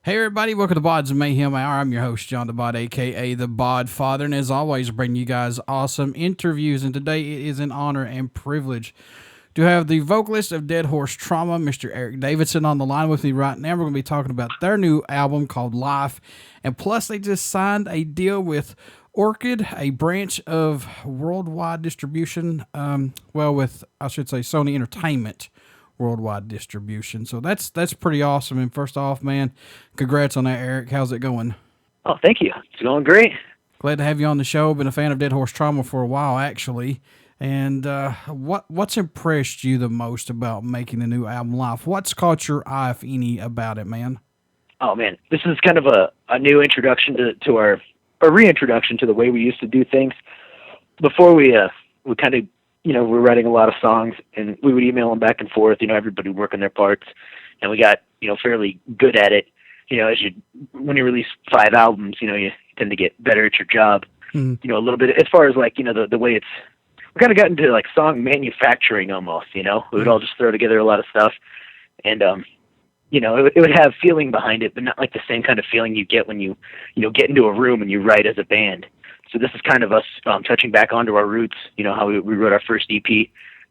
Hey everybody, welcome to BODS Mayhem Hour. I'm your host, John the Bod, aka the Bod Father, and as always, bring you guys awesome interviews. And today it is an honor and privilege to have the vocalist of Dead Horse Trauma, Mr. Eric Davidson, on the line with me right now. We're going to be talking about their new album called Life, and plus they just signed a deal with Orchid, a branch of worldwide distribution. With I should say Sony Entertainment worldwide distribution. So that's pretty awesome. And first off, man, congrats on that, Eric. How's it going? Oh, thank you. It's going great. Glad to have you on the show. Been a fan of Dead Horse Trauma for a while, actually. And what's impressed you the most about making the new album Life? What's caught your eye, if any, about it, man? Oh man, this is kind of a new introduction to our reintroduction to the way we used to do things. Before we kind of, we're writing a lot of songs and we would email them back and forth, everybody would work on their parts, and we got, fairly good at it. When you release 5 albums, you tend to get better at your job, a little bit as far as like, the way we kind of got into like song manufacturing almost, we would all just throw together a lot of stuff, and, it would have feeling behind it, but not like the same kind of feeling you get when you get into a room and you write as a band. So this is kind of us touching back onto our roots, how we wrote our first EP.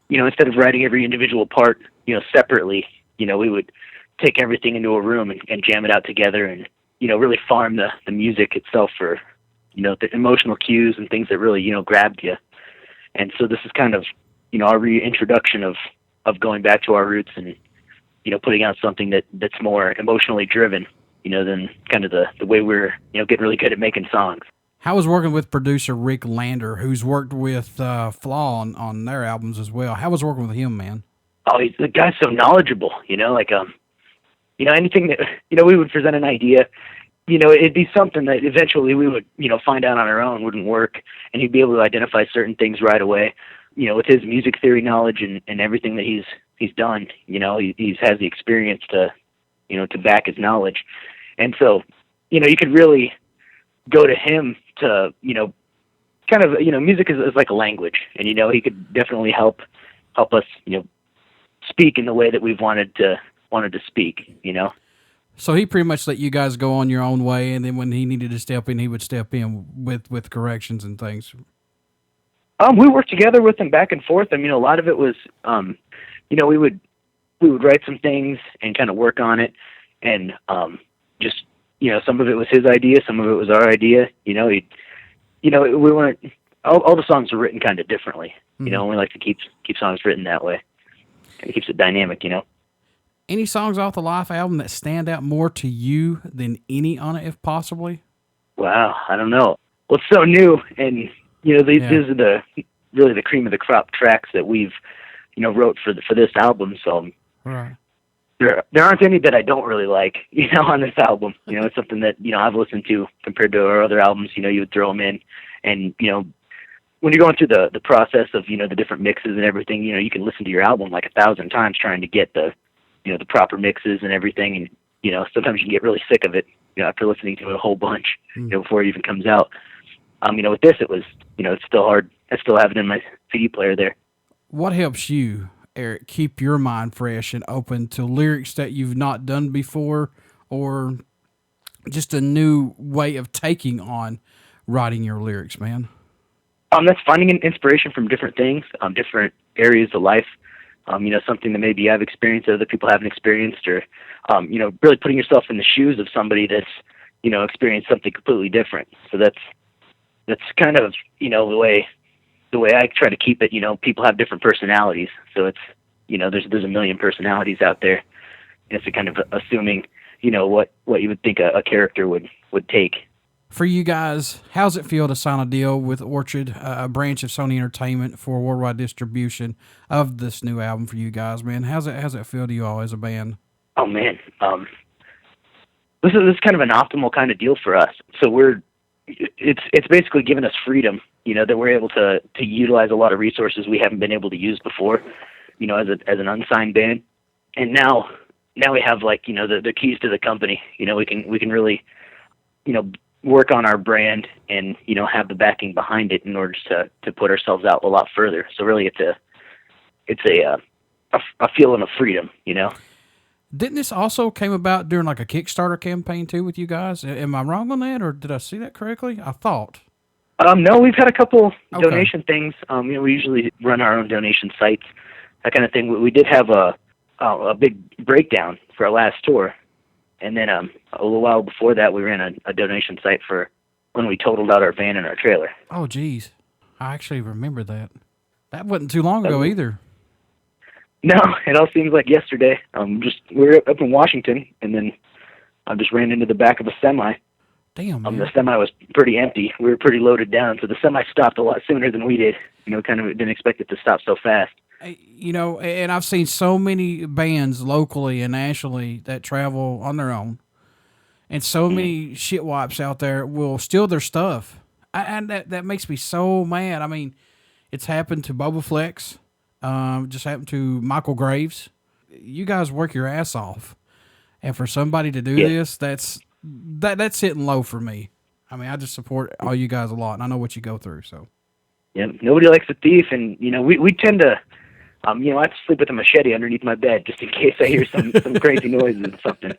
Instead of writing every individual part, separately, we would take everything into a room and jam it out together and, really farm the music itself for, the emotional cues and things that really, grabbed you. And so this is kind of, our reintroduction of going back to our roots and, putting out something that's more emotionally driven, than kind of the way we're, getting really good at making songs. How was working with producer Rick Lander, who's worked with Flaw on their albums as well? How was working with him, man? Oh, the guy's so knowledgeable, anything that, we would present an idea, it'd be something that eventually we would, find out on our own wouldn't work, and he'd be able to identify certain things right away, with his music theory knowledge and everything that he's done, he has the experience to back his knowledge. And so, you could really go to him to, kind of, music is like a language, and, he could definitely help us, speak in the way that we've wanted to speak, So he pretty much let you guys go on your own way, and then when he needed to step in, he would step in with corrections and things. We worked together with him back and forth. I mean, a lot of it was, we would write some things and kind of work on it, and just, some of it was his idea, some of it was our idea. We weren't, all the songs were written kind of differently. Mm-hmm. And we like to keep songs written that way. It keeps it dynamic, Any songs off the Life album that stand out more to you than any on it, if possibly? Wow, I don't know. Well, it's so new, and these are really the cream of the crop tracks that we've wrote for this album. So right. There aren't any that I don't really like, on this album. It's something that I've listened to compared to our other albums. You would throw them in, and when you're going through the process of the different mixes and everything, you can listen to your album like 1,000 times trying to get the the proper mixes and everything, and sometimes you can get really sick of it after listening to it a whole bunch before it even comes out. With this, it was it's still hard. I still have it in my CD player there. What helps you, Eric, keep your mind fresh and open to lyrics that you've not done before, or just a new way of taking on writing your lyrics, man? That's finding an inspiration from different things, different areas of life. Something that maybe I've experienced that other people haven't experienced, or, really putting yourself in the shoes of somebody that's, experienced something completely different. So that's kind of, the way I try to keep it. People have different personalities. So it's, there's a million personalities out there. And it's a kind of assuming, what you would think a character would take. For you guys, how's it feel to sign a deal with Orchid, a branch of Sony Entertainment, for worldwide distribution of this new album for you guys, man? How's it feel to you all as a band? Oh man, this is kind of an optimal kind of deal for us. So it's basically given us freedom, that we're able to utilize a lot of resources we haven't been able to use before, as an unsigned band. And now we have like, the keys to the company. We can really, work on our brand and, have the backing behind it in order to put ourselves out a lot further. So really it's a feeling of freedom, Didn't this also came about during like a Kickstarter campaign too with you guys? Am I wrong on that, or did I see that correctly? I thought. No, we've had a couple Okay. donation things. We usually run our own donation sites, that kind of thing. We did have a big breakdown for our last tour, and then a little while before that, we ran a donation site for when we totaled out our van and our trailer. Oh, geez. I actually remember that. That wasn't too long ago either. No, it all seems like yesterday. We were up in Washington, and then I just ran into the back of a semi. Damn, man. The semi was pretty empty. We were pretty loaded down, so the semi stopped a lot sooner than we did. Kind of didn't expect it to stop so fast. And I've seen so many bands locally and nationally that travel on their own, and so many shitwipes out there will steal their stuff. And that makes me so mad. I mean, it's happened to Boba Flex. Just happened to Michael Graves. You guys work your ass off, and for somebody to do this, that's hitting low for me. I mean, I just support all you guys a lot, and I know what you go through. So, yeah, nobody likes a thief, and we tend to, I have to sleep with a machete underneath my bed just in case I hear some crazy noises or something.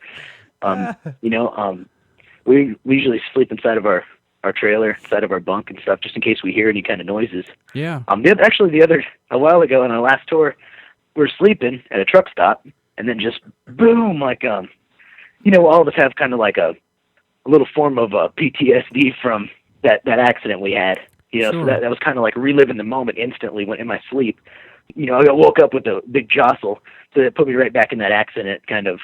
We usually sleep inside of our trailer, inside of our bunk and stuff, just in case we hear any kind of noises. Yeah. A while ago on our last tour, we were sleeping at a truck stop, and then just boom, like all of us have kind of like a little form of PTSD from that accident we had. Sure. So that was kind of like reliving the moment instantly when in my sleep. I woke up with a big jostle, so it put me right back in that accident kind of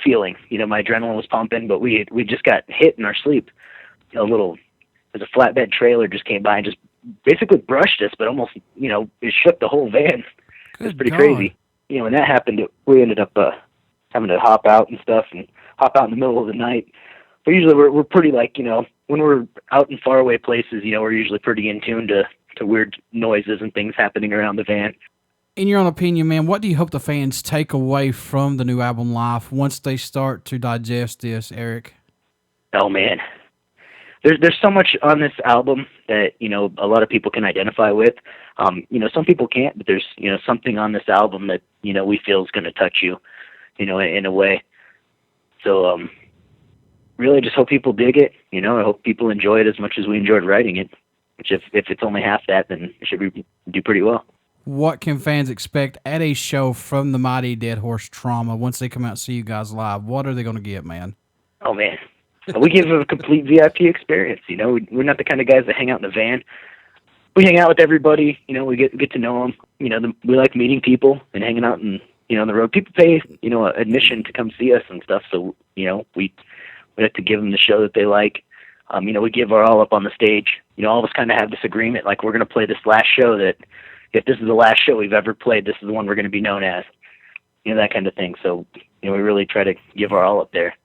feeling. My adrenaline was pumping, but we just got hit in our sleep. There's a flatbed trailer just came by and just basically brushed us, but almost, it shook the whole van. It was pretty crazy. When that happened, we ended up having to hop out and stuff and hop out in the middle of the night. But usually we're pretty when we're out in faraway places, we're usually pretty in tune to weird noises and things happening around the van. In your own opinion, man, what do you hope the fans take away from the new album Life once they start to digest this, Eric? Oh, man. There's so much on this album that, a lot of people can identify with. Some people can't, but there's, something on this album that, we feel is going to touch you, in a way. So, really just hope people dig it. I hope people enjoy it as much as we enjoyed writing it, which if it's only half that, then it should do pretty well. What can fans expect at a show from the Mighty Dead Horse Trauma once they come out and see you guys live? What are they going to get, man? Oh, man. We give a complete VIP experience. We're not the kind of guys that hang out in the van. We hang out with everybody. We get to know them. We like meeting people and hanging out and on the road. People pay admission to come see us and stuff. So we like to give them the show that they like. We give our all up on the stage. All of us kind of have this agreement, like we're going to play this last show. That if this is the last show we've ever played, this is the one we're going to be known as. That kind of thing. So we really try to give our all up there.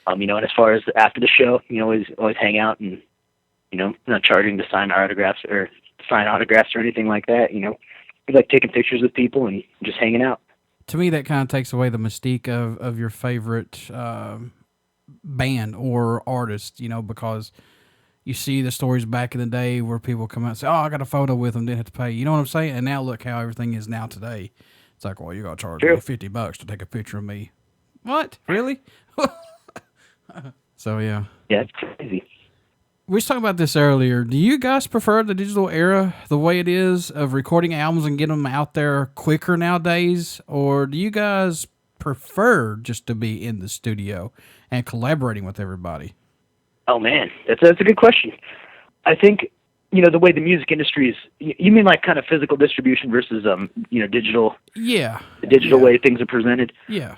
And as far as after the show, always hang out and, not charging to sign autographs or anything like that. We like taking pictures with people and just hanging out. To me, that kind of takes away the mystique of your favorite band or artist, because you see the stories back in the day where people come out and say, oh, I got a photo with them, didn't have to pay. You know what I'm saying? And now look how everything is now today. It's like, well, you got to charge me $50 to take a picture of me. What? Really? So, yeah. Yeah, it's crazy. We were talking about this earlier. Do you guys prefer the digital era, the way it is, of recording albums and getting them out there quicker nowadays? Or do you guys prefer just to be in the studio and collaborating with everybody? Oh, man, that's a good question. I think, the way the music industry is, you mean like kind of physical distribution versus, digital? Yeah. The digital way things are presented? Yeah.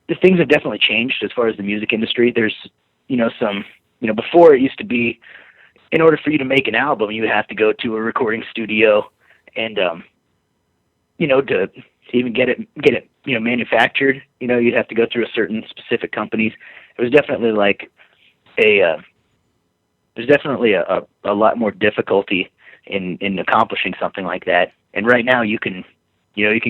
The things have definitely changed as far as the music industry. There's, some, before it used to be, in order for you to make an album, you would have to go to a recording studio and, to even get it, manufactured, you'd have to go through a certain specific companies. It was definitely like there's definitely a lot more difficulty in accomplishing something like that. And right now you can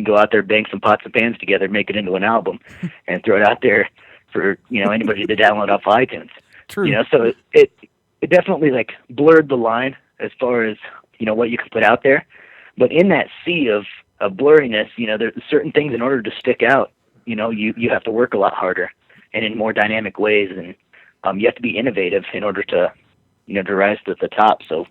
go out there, bang some pots and pans together, make it into an album, and throw it out there for anybody to download off iTunes. True. So it definitely like blurred the line as far as what you can put out there. But in that sea of blurriness, there's certain things in order to stick out. you have to work a lot harder and in more dynamic ways, and you have to be innovative in order to to rise to the top. So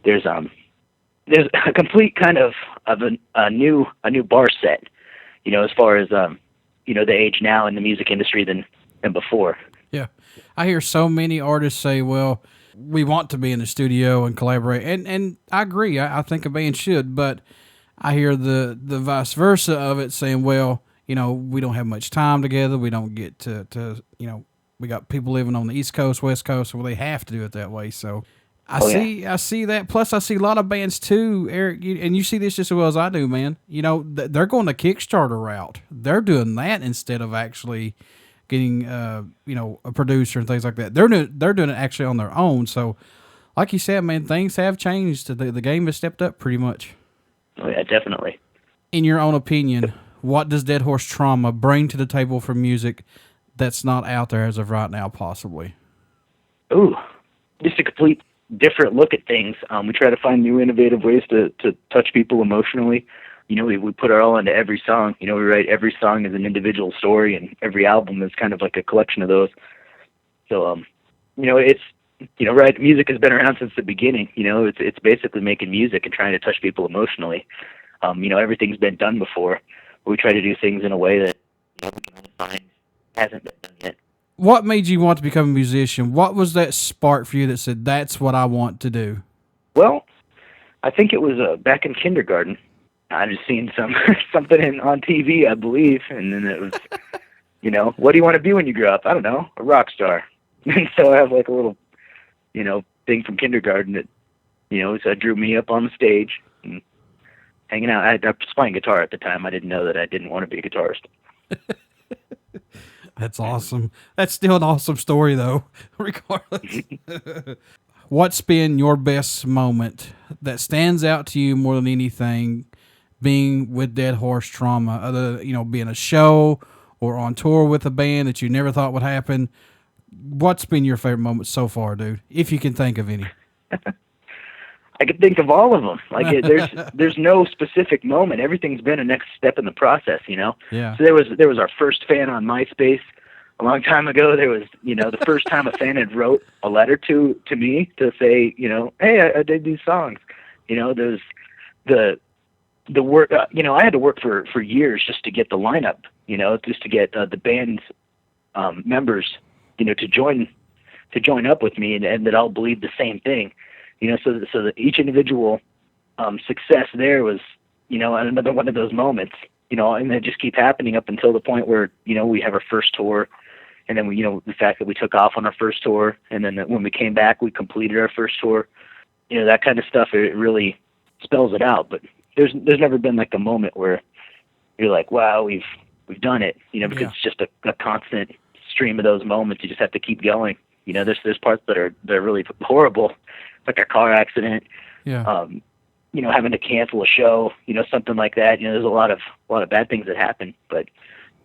there's a complete kind of a new bar set, as far as the age now in the music industry than before. Yeah. I hear so many artists say, well, we want to be in the studio and collaborate. And I agree. I think a band should, but I hear the vice versa of it saying, well, we don't have much time together. We don't get to we got people living on the East Coast, West Coast, so they have to do it that way. So I see that. Plus, I see a lot of bands too, Eric, and you see this just as well as I do, man. They're going the Kickstarter route. They're doing that instead of actually getting a producer and things like that. They're doing it actually on their own. So, like you said, man, things have changed. The game has stepped up pretty much. Oh yeah, definitely. In your own opinion, what does Dead Horse Trauma bring to the table for music that's not out there as of right now, possibly? Ooh, just a complete different look at things. We try to find new innovative ways to touch people emotionally. We put our all into every song. We write every song as an individual story, and every album is kind of like a collection of those. So, it's, right, music has been around since the beginning. It's basically making music and trying to touch people emotionally. Everything's been done before. We try to do things in a way that we can only find hasn't been done yet. What made you want to become a musician? What was that spark for you that said, that's what I want to do? Well, I think it was back in kindergarten. I just seen something on TV, I believe, and then it was, what do you want to be when you grow up? I don't know, a rock star. And so I have like a little, thing from kindergarten that, so drew me up on the stage and hanging out. I was playing guitar at the time. I didn't know that I didn't want to be a guitarist. That's awesome. That's still an awesome story, though, regardless. What's been your best moment that stands out to you more than anything, being with Dead Horse Trauma, other being a show or on tour with a band that you never thought would happen? What's been your favorite moment so far, dude? If you can think of any. I could think of all of them. Like there's no specific moment. Everything's been a next step in the process, Yeah. So there was our first fan on MySpace a long time ago. There was, the first time a fan had wrote a letter to me to say, hey, I did these songs. There's the work, I had to work for years just to get the lineup, just to get the band's members, to join up with me and that all believe the same thing, so that each individual success there was, another one of those moments, and they just keep happening up until the point where, we have our first tour, and then we, the fact that we took off on our first tour, and then when we came back, we completed our first tour, that kind of stuff, it really spells it out. But there's never been like a moment where you're like, wow, we've done it, because it's just a constant stream of those moments. You just have to keep going. There's parts that are really horrible, like a car accident, having to cancel a show, something like that. There's a lot of bad things that happen, but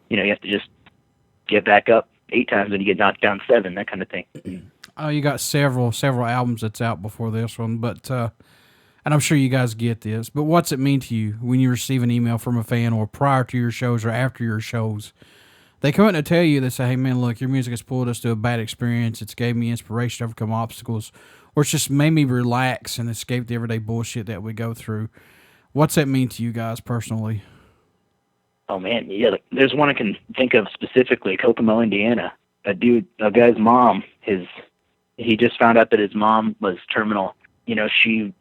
you have to just get back up 8 times when you get knocked down 7, that kind of thing. Oh, you got several albums that's out before this one, but and I'm sure you guys get this, but what's it mean to you when you receive an email from a fan or prior to your shows or after your shows? They come in to tell you, they say, hey, man, look, your music has pulled us to a bad experience. It's gave me inspiration to overcome obstacles, or it's just made me relax and escape the everyday bullshit that we go through. What's that mean to you guys personally? Oh, man, yeah, there's one I can think of specifically, Kokomo, Indiana. A guy's mom, he just found out that his mom was terminal. She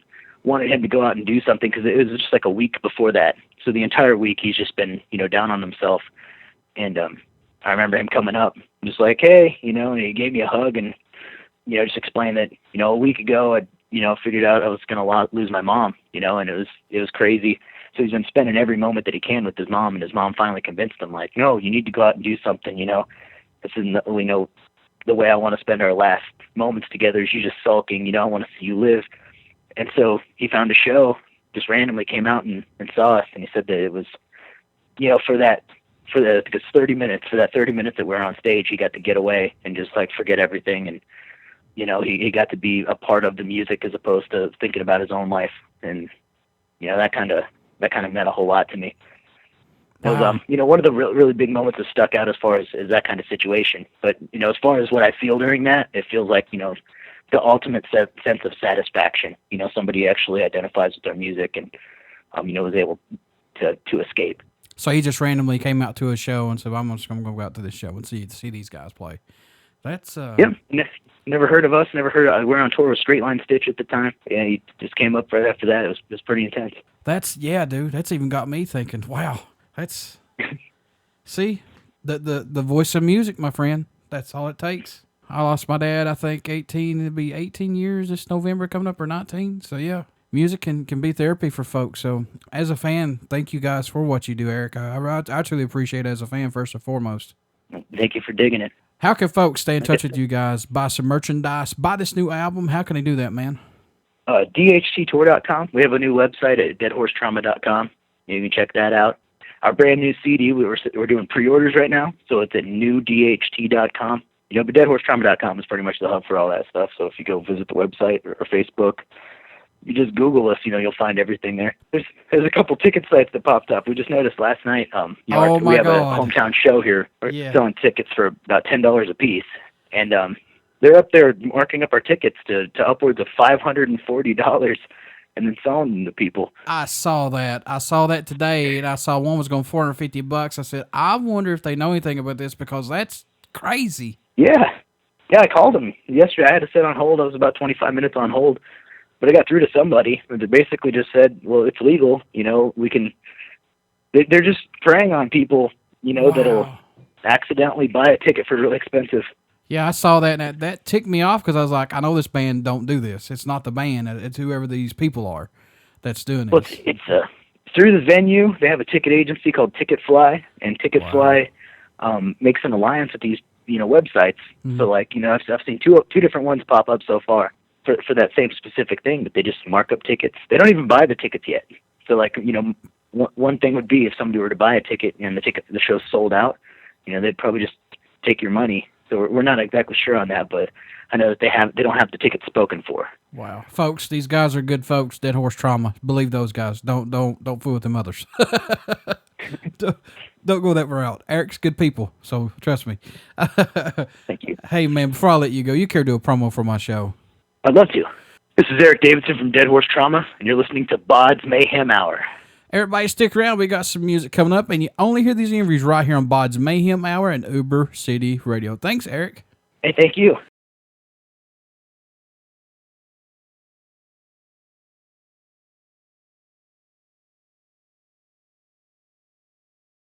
wanted him to go out and do something because it was just like a week before that. So the entire week he's just been, down on himself. And I remember him coming up, just like, hey, and he gave me a hug and, just explained that, a week ago I, figured out I was going to lose my mom, and it was crazy. So he's been spending every moment that he can with his mom, and his mom finally convinced him, like, no, you need to go out and do something, This isn't, the way I want to spend our last moments together is you just sulking, I want to see you live. And so he found a show, just randomly came out and saw us, and he said that it was, because 30 minutes, for that 30 minutes that we're on stage, he got to get away and just like forget everything. And, he got to be a part of the music as opposed to thinking about his own life. And, that kind of meant a whole lot to me. It was, one of the really big moments that stuck out as far as that kind of situation. But, as far as what I feel during that, it feels like, the ultimate sense of satisfaction. Somebody actually identifies with their music and, was able to escape. So he just randomly came out to a show and said, I'm just going to go out to this show and see these guys play. That's yeah. Never heard of us. Never heard of. We were on tour with Straight Line Stitch at the time. Yeah, he just came up right after that. It was pretty intense. Dude. That's even got me thinking. Wow, that's see the voice of music, my friend. That's all it takes. I lost my dad. I think 18. It'll be 18 years this November coming up, or 19. So yeah, music can be therapy for folks. So as a fan, thank you guys for what you do, Eric. I truly appreciate it as a fan first and foremost. Thank you for digging it. How can folks stay in touch with you guys? Buy some merchandise, buy this new album. How can they do that, man? DHTtour.com. We have a new website at deadhorsetrauma.com. You can check that out. Our brand new CD, we're doing pre-orders right now, so it's at newdht.com. But deadhorsetrauma.com is pretty much the hub for all that stuff. So if you go visit the website or Facebook, you just Google us, you'll find everything there. There's a couple ticket sites that popped up. We just noticed last night, we have a hometown show here. We're selling tickets for about $10 a piece. And they're up there marking up our tickets to upwards of $540 and then selling them to people. I saw that today, and I saw one was going $450. I said, I wonder if they know anything about this, because that's crazy. Yeah, I called them yesterday. I had to sit on hold. I was about 25 minutes on hold. But I got through to somebody, and they basically just said, well, it's legal, we can, they're just preying on people, Wow. That'll accidentally buy a ticket for really expensive. Yeah, I saw that, and that ticked me off, because I was like, I know this band don't do this. It's not the band, it's whoever these people are that's doing this. Well, it's through the venue. They have a ticket agency called Ticketfly, and Ticketfly makes an alliance with these, websites. Mm-hmm. So, I've seen two different ones pop up so far. For that same specific thing, but they just mark up tickets. They don't even buy the tickets yet. So, one thing would be if somebody were to buy a ticket and the show's sold out, they'd probably just take your money. So we're not exactly sure on that, but I know that they don't have the tickets spoken for. Wow, folks, these guys are good folks. Dead Horse Trauma, believe those guys. Don't fool with them others. Don't go that route. Eric's good people, so trust me. Thank you. Hey man, before I let you go, you care to do a promo for my show? I'd love to. This is Eric Davidson from Dead Horse Trauma, and you're listening to BODS Mayhem Hour. Everybody stick around. We got some music coming up, and you only hear these interviews right here on BODS Mayhem Hour and Uber City Radio. Thanks, Eric. Hey, thank you.